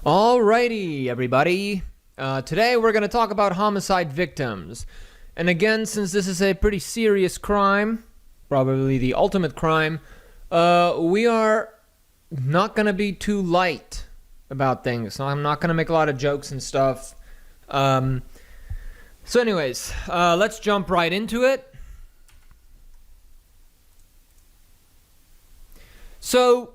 Alrighty, everybody. Today we're going to talk about homicide victims. And again, since this is a pretty serious crime, probably the ultimate crime, we are not going to be too light about things. So I'm not going to make a lot of jokes and stuff. So anyways, let's jump right into it. So,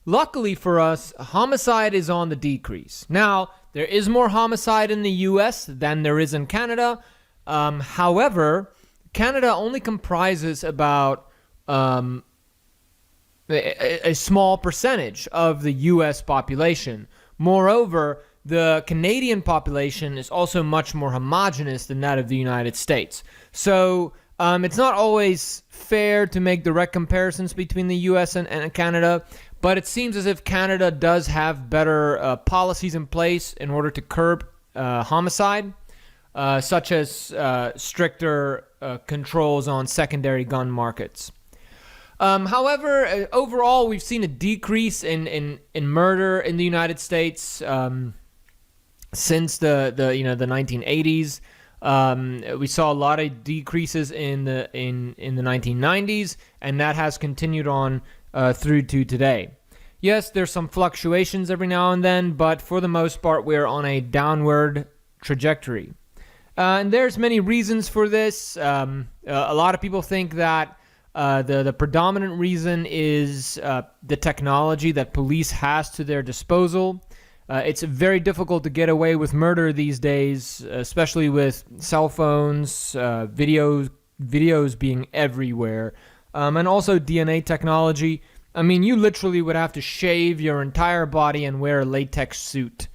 luckily for us, homicide is on the decrease. Now, there is more homicide in the US than there is in Canada. However, Canada only comprises about a small percentage of the US population. Moreover, the Canadian population is also much more homogenous than that of the United States. So, it's not always fair to make direct comparisons between the US and Canada, but it seems as if Canada does have better policies in place in order to curb homicide, such as stricter controls on secondary gun markets. However, overall, we've seen a decrease in murder in the United States since the 1980s. We saw a lot of decreases in the 1990s, and that has continued on through to today. Yes, there's some fluctuations every now and then, but for the most part, we're on a downward trajectory. And there's many reasons for this. A lot of people think that the predominant reason is the technology that police has to their disposal. It's very difficult to get away with murder these days, especially with cell phones, videos being everywhere, and also DNA technology. I mean, you literally would have to shave your entire body and wear a latex suit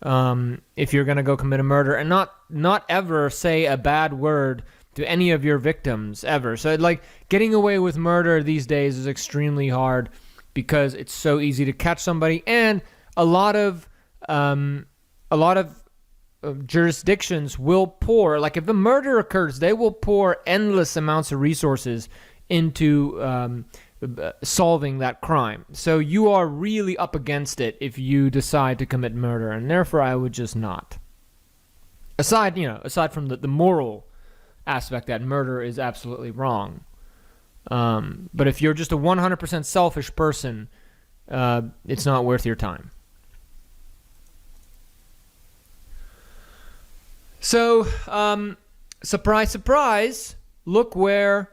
if you're going to go commit a murder, and not ever say a bad word to any of your victims ever. So, like, getting away with murder these days is extremely hard because it's so easy to catch somebody, and a lot of jurisdictions will pour, like if a murder occurs, they will pour endless amounts of resources into solving that crime. So you are really up against it if you decide to commit murder, and therefore I would just not. Aside from the moral aspect that murder is absolutely wrong. But if you're just a 100% selfish person, it's not worth your time. So, surprise, surprise, look where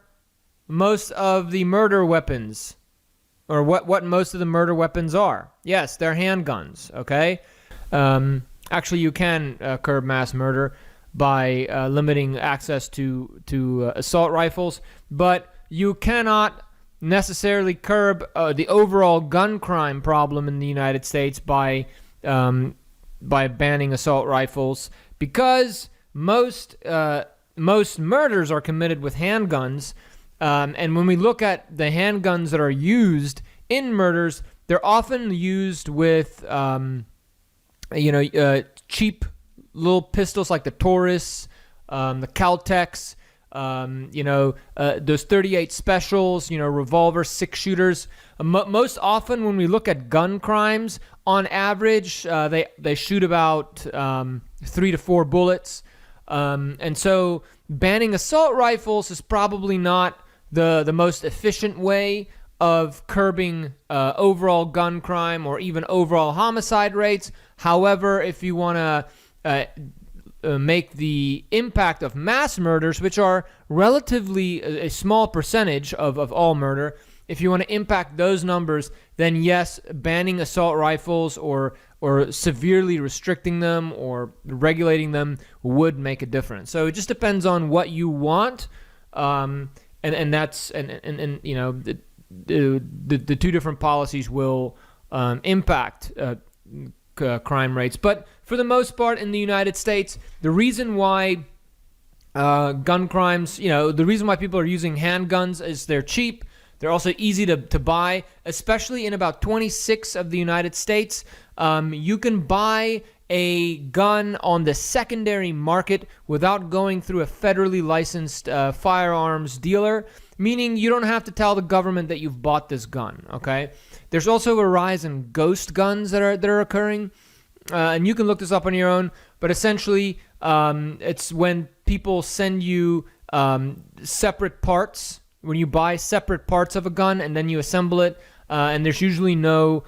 most of the murder weapons, or what most of the murder weapons are. Yes, they're handguns, okay? Actually, you can curb mass murder by limiting access to assault rifles, but you cannot necessarily curb the overall gun crime problem in the United States by banning assault rifles, because most murders are committed with handguns, and when we look at the handguns that are used in murders, they're often used with cheap little pistols like the Taurus, the Caltex, those 38 specials, revolver 6-shooters. Most often when we look at gun crimes, on average, they shoot about 3 to 4 bullets. And so banning assault rifles is probably not the most efficient way of curbing overall gun crime or even overall homicide rates. However, if you want to make the impact of mass murders, which are relatively a small percentage of all murder, if you want to impact those numbers, then yes, banning assault rifles or severely restricting them or regulating them would make a difference. So it just depends on what you want, and that's the two different policies will impact crime rates. But for the most part in the United States, the reason why gun crimes, the reason why people are using handguns is they're cheap. They're also easy to buy, especially in about 26 of the United States. You can buy a gun on the secondary market without going through a federally licensed firearms dealer, meaning you don't have to tell the government that you've bought this gun, okay? There's also a rise in ghost guns that are occurring. and you can look this up on your own, but essentially it's when people send you separate parts, when you buy separate parts of a gun and then you assemble it, and there's usually no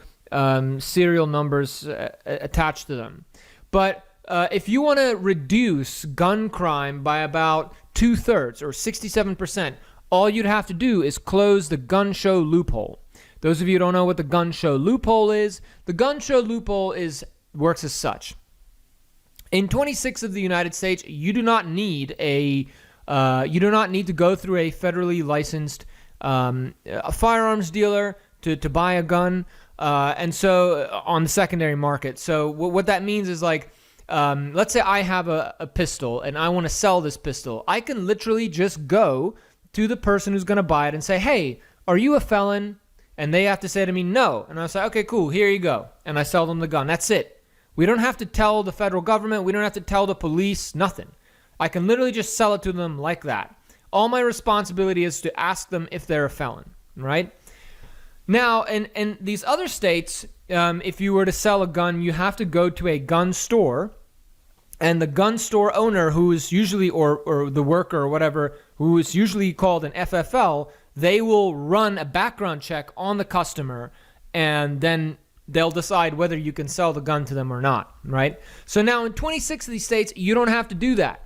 serial numbers attached to them. But if you want to reduce gun crime by about 2/3 or 67%, all you'd have to do is close the gun show loophole. Those of you who don't know what the gun show loophole is, the gun show loophole works as such. In 26 of the United States, you do not need to go through a federally licensed a firearms dealer to buy a gun, and so on the secondary market. So what that means is like, let's say I have a pistol and I want to sell this pistol. I can literally just go to the person who's going to buy it and say, hey, are you a felon? And they have to say to me, no. And I say, okay, cool, here you go. And I sell them the gun. That's it. We don't have to tell the federal government. We don't have to tell the police, nothing. I can literally just sell it to them like that. All my responsibility is to ask them if they're a felon, right? Now, in these other states, if you were to sell a gun, you have to go to a gun store, and the gun store owner, who is usually, or the worker or whatever, who is usually called an FFL, they will run a background check on the customer, and then they'll decide whether you can sell the gun to them or not, right? So now in 26 of these states, you don't have to do that.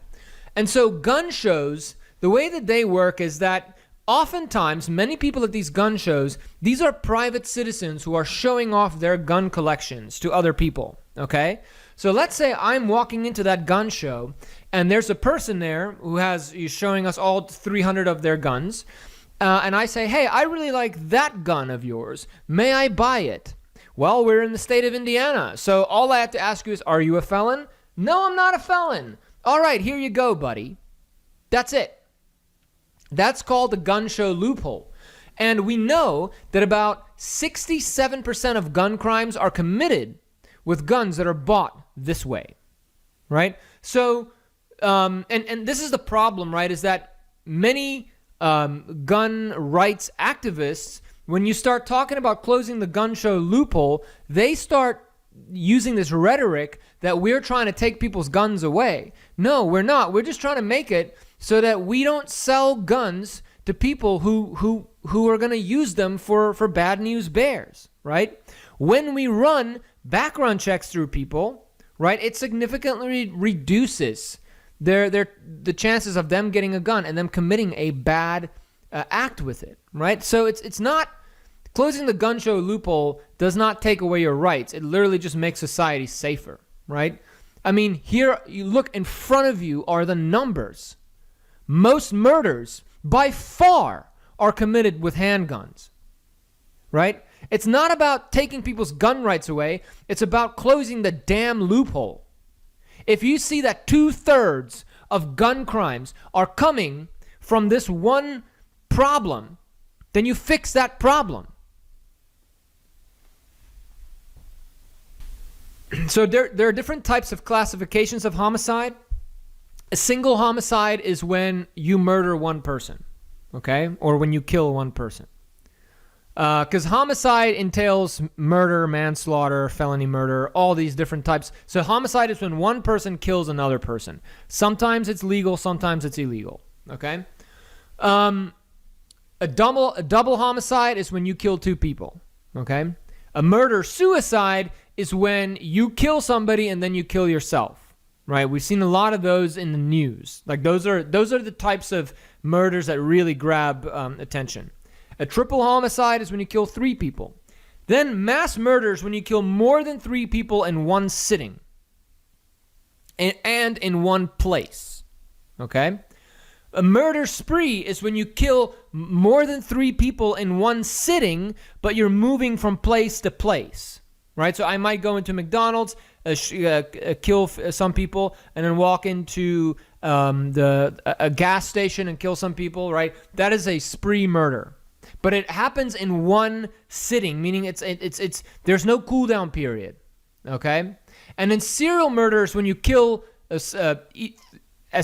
And so gun shows, the way that they work is that oftentimes, many people at these gun shows, these are private citizens who are showing off their gun collections to other people, okay? So let's say I'm walking into that gun show, and there's a person there who is showing us all 300 of their guns, and I say, hey, I really like that gun of yours. May I buy it? Well, we're in the state of Indiana, so all I have to ask you is, are you a felon? No, I'm not a felon. All right, here you go, buddy. That's it. That's called the gun show loophole. And we know that about 67% of gun crimes are committed with guns that are bought this way, right? So, and this is the problem, right, is that many gun rights activists, when you start talking about closing the gun show loophole, they start using this rhetoric that we're trying to take people's guns away. No, we're not. We're just trying to make it so that we don't sell guns to people who are going to use them for bad news bears, right? When we run background checks through people, right, it significantly reduces the chances of them getting a gun and them committing a bad act with it, right? So it's not, closing the gun show loophole does not take away your rights. It literally just makes society safer, right? I mean, here, you look in front of you are the numbers. Most murders, by far, are committed with handguns, right? It's not about taking people's gun rights away. It's about closing the damn loophole. If you see that 2/3 of gun crimes are coming from this one problem, then you fix that problem. So there are different types of classifications of homicide. A single homicide is when you murder one person, okay? Or when you kill one person. Because homicide entails murder, manslaughter, felony murder, all these different types. So homicide is when one person kills another person. Sometimes it's legal, sometimes it's illegal, okay? A double homicide is when you kill two people, okay? A murder-suicide is when you kill somebody and then you kill yourself, right? We've seen a lot of those in the news. Like those are the types of murders that really grab attention. A triple homicide is when you kill 3 people. Then mass murder is when you kill more than 3 people in one sitting and in one place, okay? A murder spree is when you kill more than 3 people in one sitting, but you're moving from place to place, right? So I might go into McDonald's, kill some people, and then walk into a gas station and kill some people, right? That is a spree murder. But it happens in one sitting, meaning it's there's no cool down period, okay? And then serial murder is when you kill as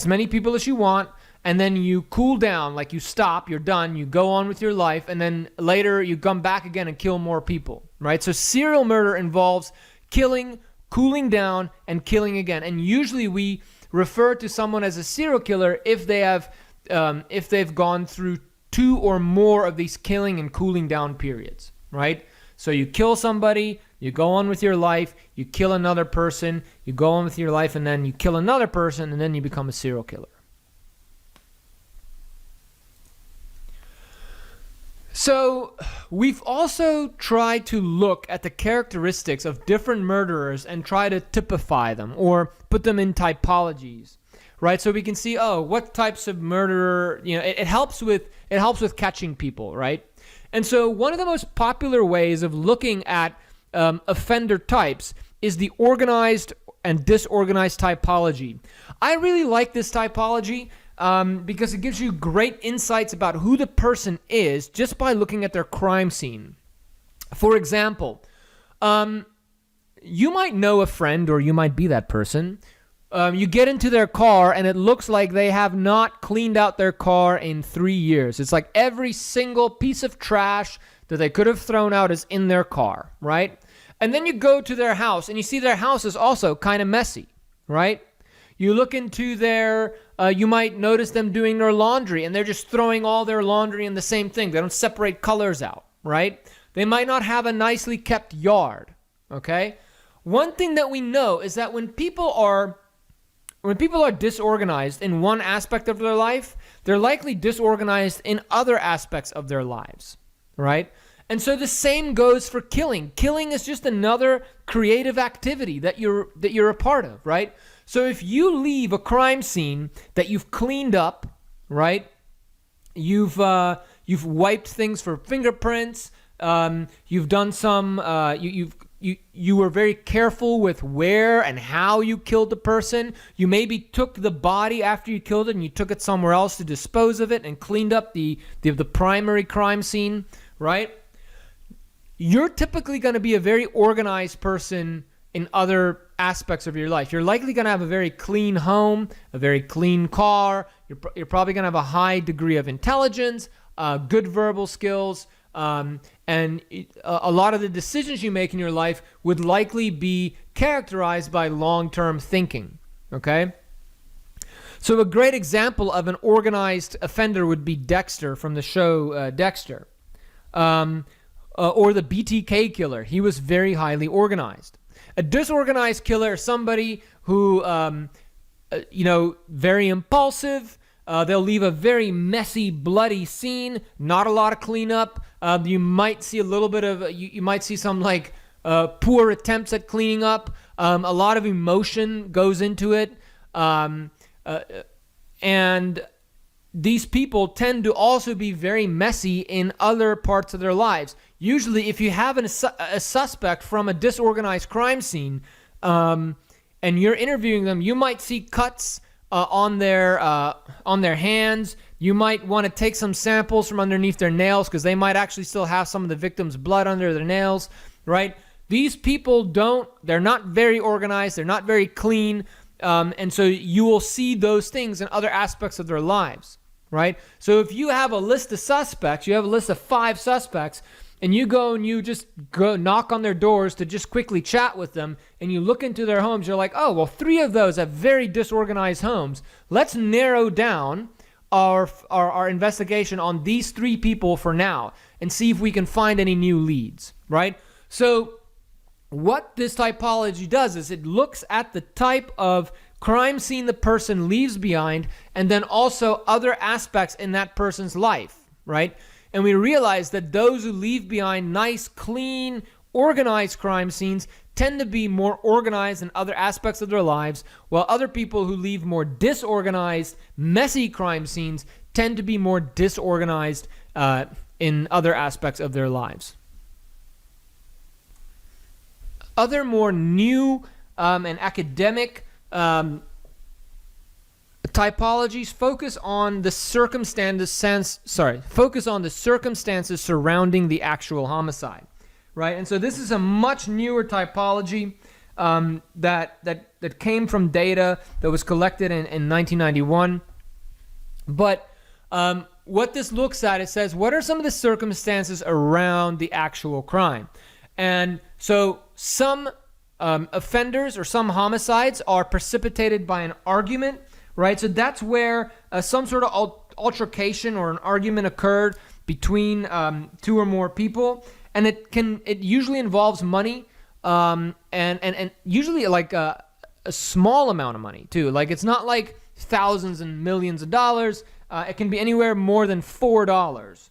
many people as you want, and then you cool down, like you stop, you're done, you go on with your life, and then later you come back again and kill more people, right? So serial murder involves killing cooling down, and killing again. And usually we refer to someone as a serial killer if they've gone through 2 or more of these killing and cooling down periods, right? So you kill somebody, you go on with your life, you kill another person, you go on with your life, and then you kill another person, and then you become a serial killer. So we've also tried to look at the characteristics of different murderers and try to typify them or put them in typologies, right? So we can see, what types of murderer, it helps with catching people, right? And so one of the most popular ways of looking at offender types is the organized and disorganized typology. I really like this typology because it gives you great insights about who the person is just by looking at their crime scene. For example, you might know a friend, or you might be that person. You get into their car and it looks like they have not cleaned out their car in 3 years. It's like every single piece of trash that they could have thrown out is in their car, right? And then you go to their house and you see their house is also kind of messy, right? You look into you might notice them doing their laundry and they're just throwing all their laundry in the same thing. They don't separate colors out, right? They might not have a nicely kept yard, okay? One thing that we know is that when people are disorganized in one aspect of their life, they're likely disorganized in other aspects of their lives, right? And so the same goes for killing. Killing is just another creative activity that you're a part of, right? So if you leave a crime scene that you've cleaned up, right? You've wiped things for fingerprints. You've done some. You were very careful with where and how you killed the person. You maybe took the body after you killed it and you took it somewhere else to dispose of it and cleaned up the primary crime scene, right? You're typically going to be a very organized person in other aspects of your life. You're likely going to have a very clean home, a very clean car. You're probably going to have a high degree of intelligence, good verbal skills, and a lot of the decisions you make in your life would likely be characterized by long-term thinking, okay? So a great example of an organized offender would be Dexter from the show Dexter, or the BTK killer. He was very highly organized. A disorganized killer is somebody who, very impulsive. They'll leave a very messy, bloody scene. Not a lot of cleanup. You might see a little bit of. You might see some poor attempts at cleaning up. A lot of emotion goes into it, and these people tend to also be very messy in other parts of their lives. Usually, if you have a suspect from a disorganized crime scene, and you're interviewing them, you might see cuts on their hands. You might want to take some samples from underneath their nails because they might actually still have some of the victim's blood under their nails, right? These people they're not very organized. They're not very clean. And so you will see those things in other aspects of their lives, right? So if you have a list of suspects, you have a list of 5 suspects, and you go and you just go knock on their doors to just quickly chat with them, and you look into their homes, you're like, 3 of those have very disorganized homes. Let's narrow down our investigation on these 3 people for now and see if we can find any new leads, right? So what this typology does is it looks at the type of crime scene the person leaves behind and then also other aspects in that person's life, right? And we realize that those who leave behind nice, clean, organized crime scenes tend to be more organized in other aspects of their lives, while other people who leave more disorganized, messy crime scenes tend to be more disorganized in other aspects of their lives. Other more new and academic typologies focus on the circumstances surrounding the actual homicide, right? And so this is a much newer typology that came from data that was collected in 1991. But what this looks at, it says, what are some of the circumstances around the actual crime? And so some offenders or some homicides are precipitated by an argument, right? So that's where some sort of altercation or an argument occurred between two or more people, and it usually involves money, and usually like a small amount of money too. Like it's not like thousands and millions of dollars. It can be anywhere more than $4.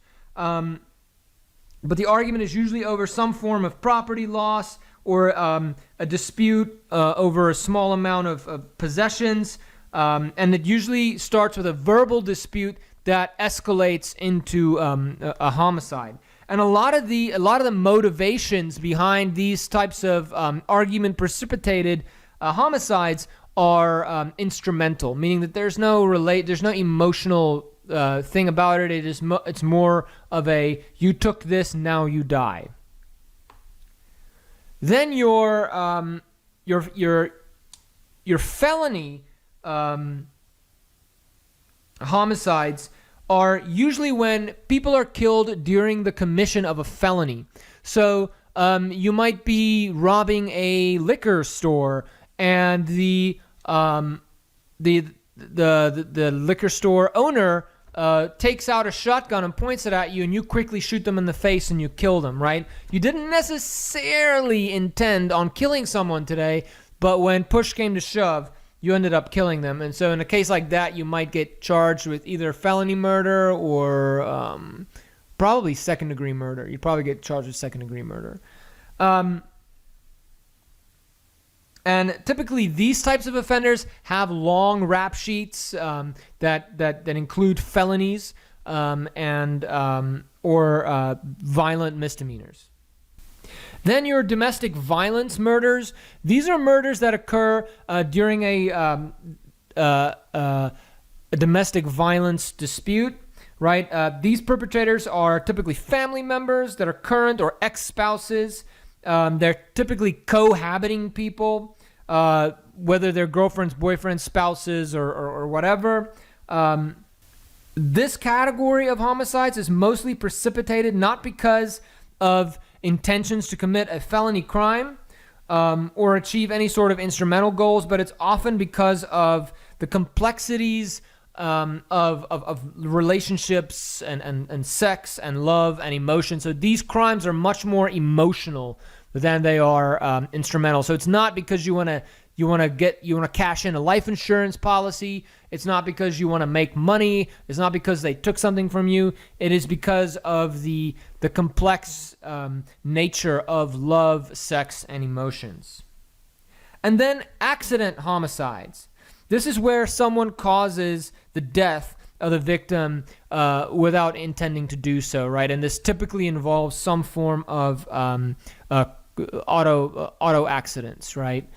But the argument is usually over some form of property loss or a dispute over a small amount of possessions. And it usually starts with a verbal dispute that escalates into a homicide. And a lot of the motivations behind these types of argument precipitated homicides are instrumental, meaning that there's no emotional thing about it. It's more of a you took this, now you die. Then your felony homicides are usually when people are killed during the commission of a felony. So you might be robbing a liquor store, and the liquor store owner takes out a shotgun and points it at you, and you quickly shoot them in the face and you kill them, right? You didn't necessarily intend on killing someone today, but when push came to shove, you ended up killing them. And so in a case like that, you might get charged with either felony murder or probably second-degree murder. You'd probably get charged with second-degree murder. And typically, these types of offenders have long rap sheets that include felonies or violent misdemeanors. Then your domestic violence murders. These are murders that occur during a domestic violence dispute, right? These perpetrators are typically family members that are current or ex-spouses. They're typically cohabiting people, whether they're girlfriends, boyfriends, spouses, or whatever. This category of homicides is mostly precipitated not because of intentions to commit a felony crime or achieve any sort of instrumental goals, but it's often because of the complexities of relationships and sex and love and emotion. So these crimes are much more emotional than they are instrumental. So it's not because you want to cash in a life insurance policy. It's not because you want to make money. It's not because they took something from you. It is because of the complex nature of love, sex, and emotions. And then accident homicides. This is where someone causes the death of the victim without intending to do so, right? And this typically involves some form of auto accidents, right?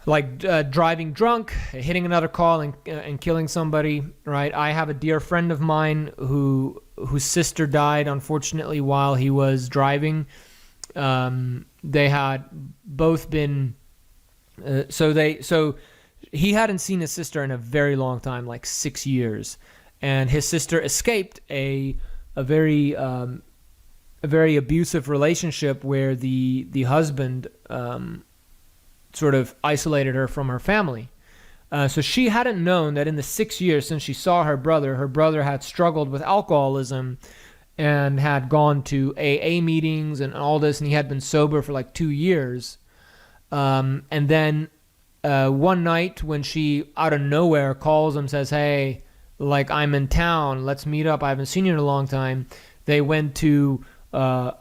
Like driving drunk, hitting another car and killing somebody, right? I have a dear friend of mine whose sister died, unfortunately, while he was driving. They had both been so he hadn't seen his sister in a very long time, like 6 years, and his sister escaped a very abusive relationship where the husband sort of isolated her from her family. So she hadn't known that in the 6 years since she saw her brother had struggled with alcoholism and had gone to AA meetings and all this, and he had been sober for like 2 years. And then one night when she, out of nowhere, calls him, says, "Hey, like, I'm in town, let's meet up, I haven't seen you in a long time." They went to a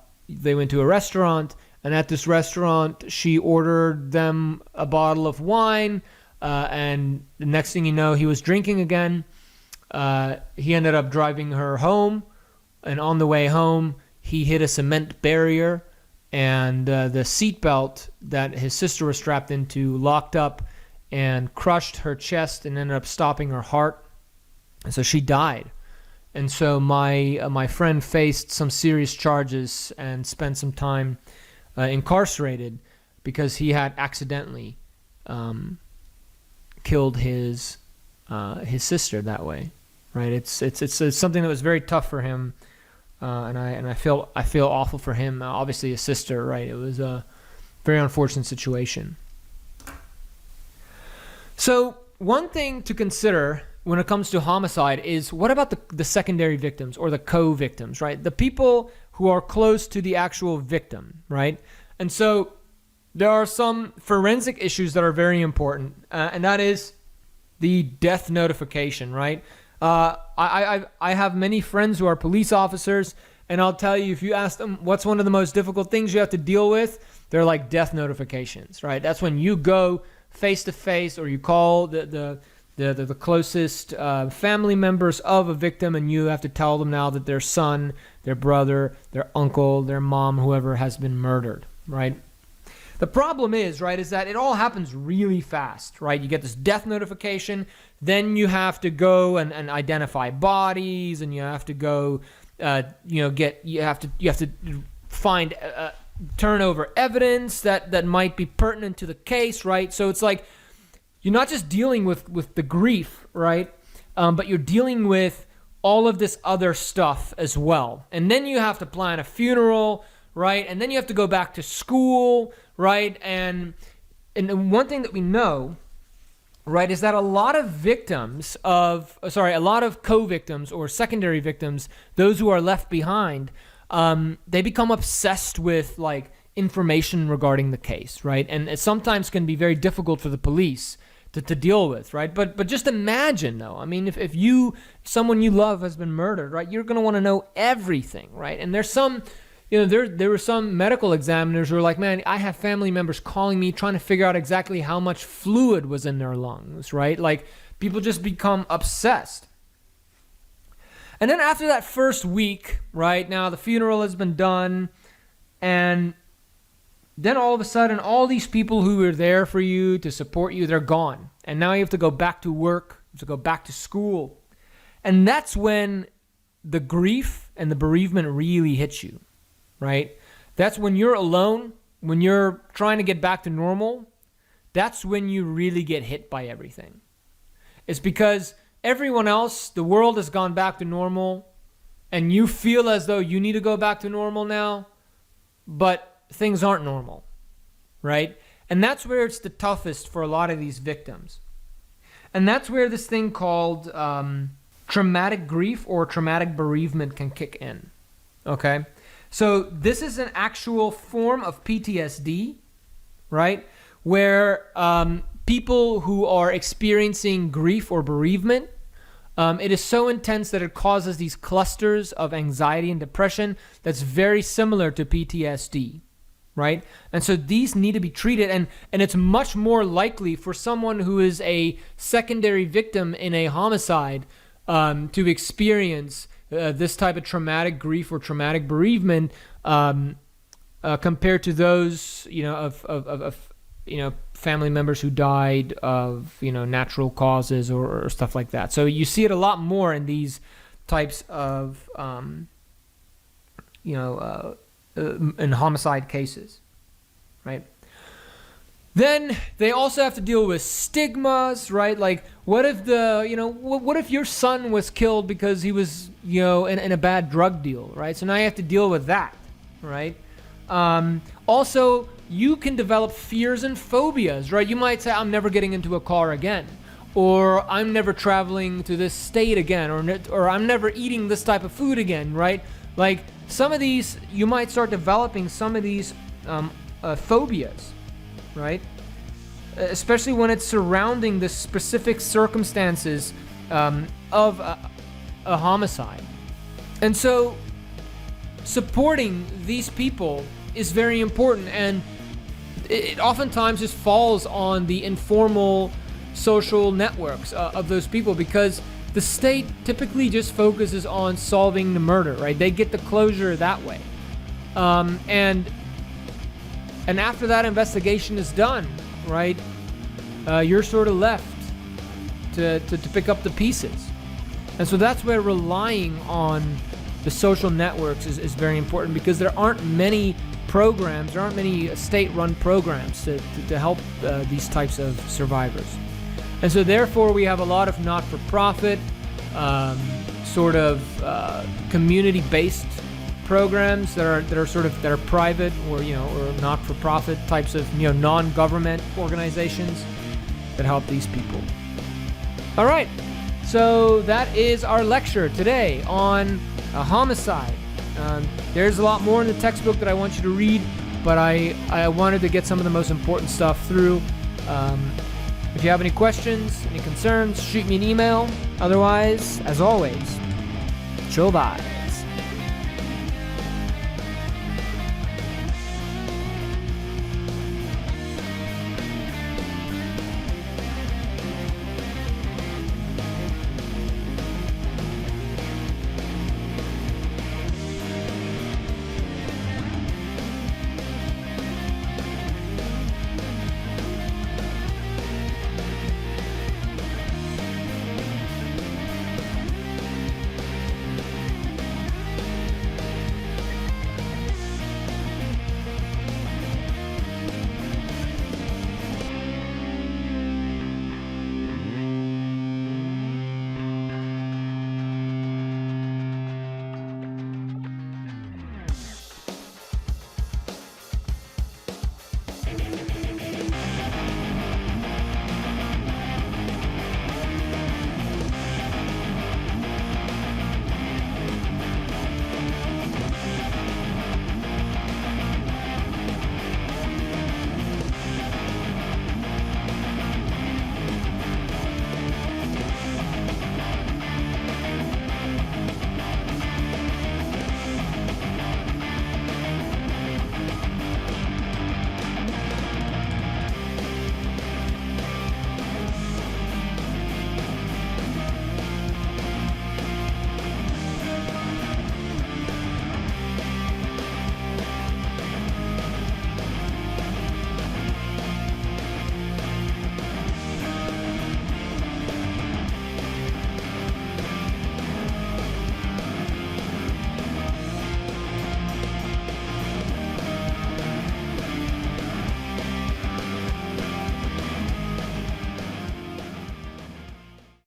restaurant, and at this restaurant, she ordered them a bottle of wine, and the next thing you know, he was drinking again. He ended up driving her home, and on the way home, he hit a cement barrier, and the seatbelt that his sister was strapped into locked up and crushed her chest and ended up stopping her heart, and so she died. And so my friend faced some serious charges and spent some time incarcerated because he had accidentally killed his sister that way, right? It's something that was very tough for him, and I feel awful for him. Obviously, his sister, right? It was very unfortunate situation. So one thing to consider when it comes to homicide is, what about the secondary victims or the co-victims, right? The people who are close to the actual victim, right? And so there are some forensic issues that are very important, and that is the death notification, right? I have many friends who are police officers, and I'll tell you, if you ask them what's one of the most difficult things you have to deal with, they're like death notifications, right? That's when you go face to face, or you call the closest family members of a victim, and you have to tell them now that their son, their brother, their uncle, their mom, whoever has been murdered, right? The problem is, right, is that it all happens really fast, right? You get this death notification, then you have to go and identify bodies, and you have to go, you have to find, turn over evidence that might be pertinent to the case, right? So it's like, you're not just dealing with the grief, right? But you're dealing with all of this other stuff as well. And then you have to plan a funeral, right? And then you have to go back to school, right? And one thing that we know, right, is that a lot of co-victims or secondary victims, those who are left behind, they become obsessed with like information regarding the case, right? And it sometimes can be very difficult for the police to deal with, right? But just imagine, though. I mean, if someone you love has been murdered, right, you're going to want to know everything, right? And there's some, there were some medical examiners who were like, man, I have family members calling me trying to figure out exactly how much fluid was in their lungs, right? Like, people just become obsessed. And then after that first week, right, now the funeral has been done, and then all of a sudden, all these people who were there for you, to support you, they're gone. And now you have to go back to work, you have to go back to school. And that's when the grief and the bereavement really hits you, right? That's when you're alone, when you're trying to get back to normal, that's when you really get hit by everything. It's because everyone else, the world has gone back to normal, and you feel as though you need to go back to normal now, but things aren't normal, right? And that's where it's the toughest for a lot of these victims. And that's where this thing called traumatic grief or traumatic bereavement can kick in, okay? So this is an actual form of PTSD, right? Where people who are experiencing grief or bereavement, it is so intense that it causes these clusters of anxiety and depression that's very similar to PTSD, right? And so these need to be treated, and it's much more likely for someone who is a secondary victim in a homicide to experience this type of traumatic grief or traumatic bereavement compared to those, of family members who died of, natural causes or stuff like that. So you see it a lot more in these types of, in homicide cases, right? Then they also have to deal with stigmas, right? Like, what if what if your son was killed because he was, in a bad drug deal, right? So now you have to deal with that, right? Also, you can develop fears and phobias, right? You might say, I'm never getting into a car again, or I'm never traveling to this state again, or I'm never eating this type of food again, right? Like, some of these, you might start developing some of these phobias, right? Especially when it's surrounding the specific circumstances of a homicide. And so supporting these people is very important, and it oftentimes just falls on the informal social networks of those people, because the state typically just focuses on solving the murder, right? They get the closure that way. And after that investigation is done, right, you're sort of left to pick up the pieces. And so that's where relying on the social networks is very important, because there aren't many programs, there aren't many state-run programs to help these types of survivors. And so therefore we have a lot of not-for-profit, community-based programs that are private or or not-for-profit types of non-government organizations that help these people. All right, so that is our lecture today on homicide. There's a lot more in the textbook that I want you to read, but I wanted to get some of the most important stuff through. If you have any questions, any concerns, shoot me an email. Otherwise, as always, chill vibe.